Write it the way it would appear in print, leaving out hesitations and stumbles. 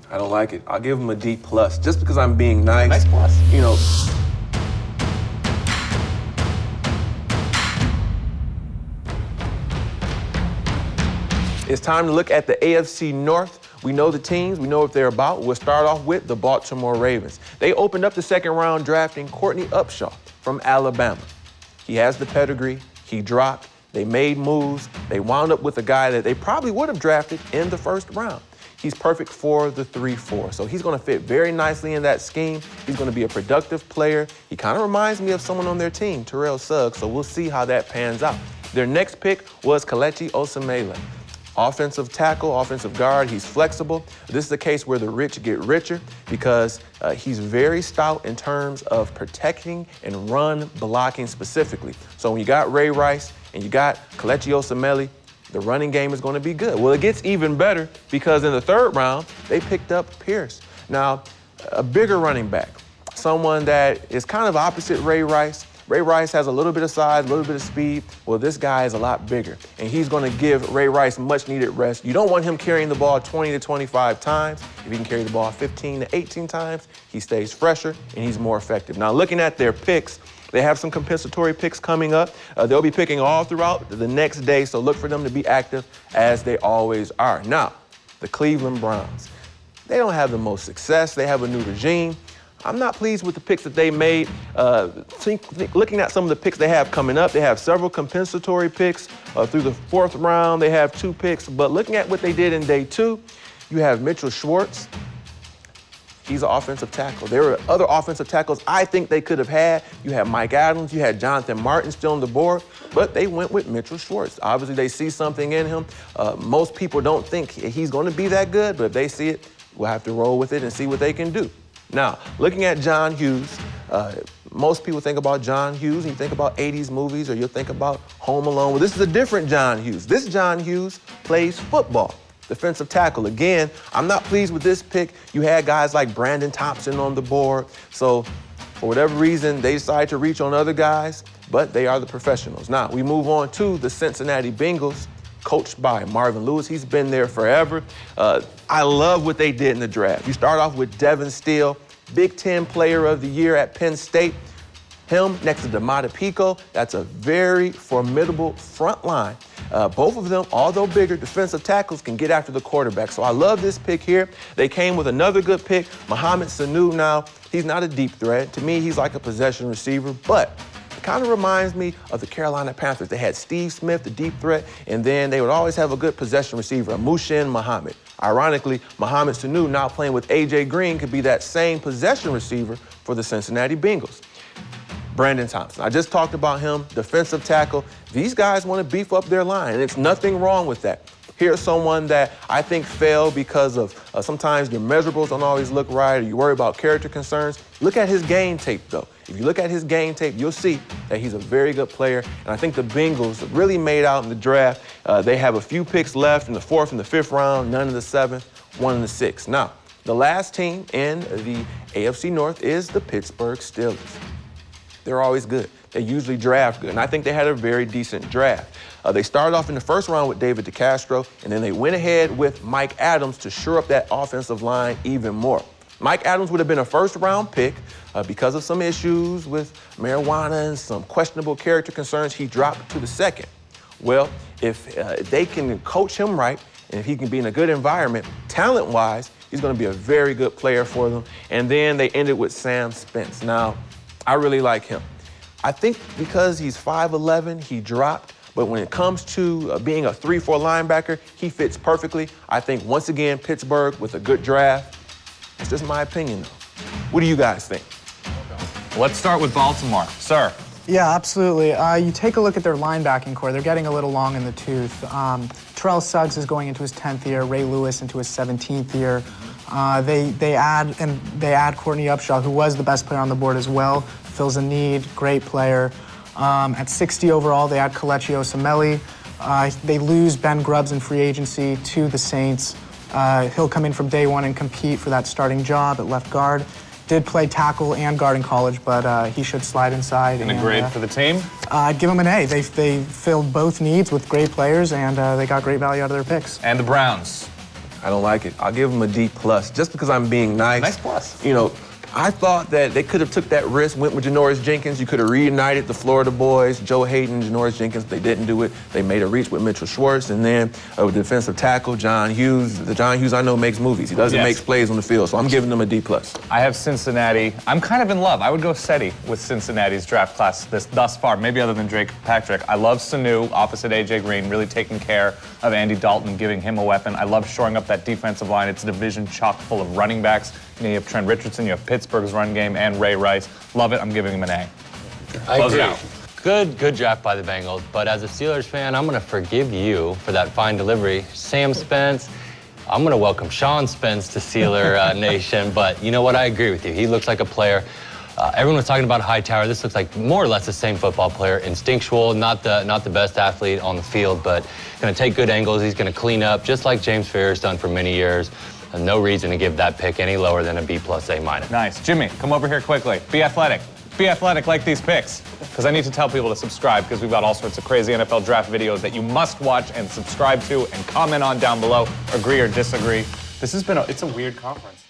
I don't like it. I'll give him a D+, just because I'm being nice. Nice plus. You know. It's time to look at the AFC North. We know the teams, we know what they're about. We'll start off with the Baltimore Ravens. They opened up the second round drafting Courtney Upshaw from Alabama. He has the pedigree, he dropped, they made moves, they wound up with a guy that they probably would have drafted in the first round. He's perfect for the 3-4, so he's gonna fit very nicely in that scheme. He's gonna be a productive player. He kind of reminds me of someone on their team, Terrell Suggs, so we'll see how that pans out. Their next pick was Kelechi Osemele. Offensive tackle, offensive guard, he's flexible. This is a case where the rich get richer because he's very stout in terms of protecting and run blocking specifically. So when you got Ray Rice and you got Kelechi Osemele, the running game is going to be good. Well, it gets even better because in the third round, they picked up Pierce. Now, a bigger running back, someone that is kind of opposite Ray Rice. Ray Rice has a little bit of size, a little bit of speed. Well, this guy is a lot bigger, and he's going to give Ray Rice much-needed rest. You don't want him carrying the ball 20 to 25 times. If he can carry the ball 15 to 18 times, he stays fresher, and he's more effective. Now, looking at their picks, they have some compensatory picks coming up. They'll be picking all throughout the next day, so look for them to be active as they always are. Now, the Cleveland Browns. They don't have the most success. They have a new regime. I'm not pleased with the picks that they made. Looking at some of the picks they have coming up, they have several compensatory picks. Through the fourth round, they have 2 picks. But looking at what they did in day 2, you have Mitchell Schwartz. He's an offensive tackle. There were other offensive tackles I think they could have had. You had Mike Adams, you had Jonathan Martin still on the board, but they went with Mitchell Schwartz. Obviously, they see something in him. Most people don't think he's going to be that good, but if they see it, we'll have to roll with it and see what they can do. Now, looking at John Hughes, most people think about John Hughes, and you think about 80s movies, or you'll think about Home Alone. Well, this is a different John Hughes. This John Hughes plays football, defensive tackle. Again, I'm not pleased with this pick. You had guys like Brandon Thompson on the board, so for whatever reason, they decided to reach on other guys, but they are the professionals. Now, we move on to the Cincinnati Bengals, coached by Marvin Lewis. He's been there forever. I love what they did in the draft. You start off with Devon Steele, Big Ten Player of the Year at Penn State. Him next to Damata Pico. That's a very formidable front line. Both of them, although bigger, defensive tackles can get after the quarterback. So I love this pick here. They came with another good pick, Mohamed Sanu. Now, he's not a deep threat. To me, he's like a possession receiver, but it kind of reminds me of the Carolina Panthers. They had Steve Smith, the deep threat, and then they would always have a good possession receiver, Mushin Muhammad. Ironically, Mohamed Sanu, now playing with A.J. Green, could be that same possession receiver for the Cincinnati Bengals. Brandon Thompson, I just talked about him, defensive tackle. These guys want to beef up their line, and there's nothing wrong with that. Here's someone that I think failed because of sometimes your measurables don't always look right, or you worry about character concerns. Look at his game tape, though. If you look at his game tape, you'll see that he's a very good player, and I think the Bengals really made out in the draft. They have a few picks left in the 4th and the 5th round, none in the 7th, 1 in the 6th. Now, the last team in the AFC North is the Pittsburgh Steelers. They're always good. They usually draft good, and I think they had a very decent draft. They started off in the first round with David DeCastro, and then they went ahead with Mike Adams to shore up that offensive line even more. Mike Adams would have been a first-round pick because of some issues with marijuana and some questionable character concerns. He dropped to the 2nd. Well, if they can coach him right, and if he can be in a good environment, talent-wise, he's going to be a very good player for them. And then they ended with Sam Spence. Now, I really like him. I think because he's 5'11", he dropped. But when it comes to being a 3-4 linebacker, he fits perfectly. I think, once again, Pittsburgh with a good draft. It's just my opinion, though. What do you guys think? Let's start with Baltimore. Sir. Yeah, absolutely. You take a look at their linebacking core. They're getting a little long in the tooth. Terrell Suggs is going into his 10th year, Ray Lewis into his 17th year. They add Courtney Upshaw, who was the best player on the board as well. Fills a need, great player. At 60 overall, they add Kelechi Olson. They lose Ben Grubbs in free agency to the Saints. He'll come in from day one and compete for that starting job at left guard. Did play tackle and guard in college, but he should slide inside. And a grade for the team? I'd give them an A. They filled both needs with great players, and they got great value out of their picks. And the Browns? I don't like it. I'll give him a D+, just because I'm being nice. Nice plus. You know, I thought that they could have took that risk, went with Janoris Jenkins. You could have reunited the Florida boys, Joe Hayden, Janoris Jenkins. They didn't do it. They made a reach with Mitchell Schwartz, and then a defensive tackle, John Hughes. The John Hughes I know makes movies. He doesn't make plays on the field, so I'm giving them a D+. I have Cincinnati. I'm kind of in love. I would go SETI with Cincinnati's draft class thus far, maybe other than Drake Patrick. I love Sanu, opposite A.J. Green, really taking care of Andy Dalton and giving him a weapon. I love shoring up that defensive line. It's a division chock full of running backs. You have Trent Richardson, you have Pittsburgh's run game, and Ray Rice. Love it. I'm giving him an A. I Close agree. it out. Good draft by the Bengals, but as a Steelers fan, I'm going to forgive you for that fine delivery. Sam Spence, I'm going to welcome Sean Spence to Steeler Nation, but you know what? I agree with you. He looks like a player. Everyone was talking about Hightower. This looks like more or less the same football player. Instinctual, not the best athlete on the field, but going to take good angles. He's going to clean up, just like James Ferrer's done for many years. And no reason to give that pick any lower than a B+, A-. Nice. Jimmy, come over here quickly. Be athletic. Be athletic like these picks. Because I need to tell people to subscribe because we've got all sorts of crazy NFL draft videos that you must watch and subscribe to and comment on down below. Agree or disagree. This has been it's a weird conference.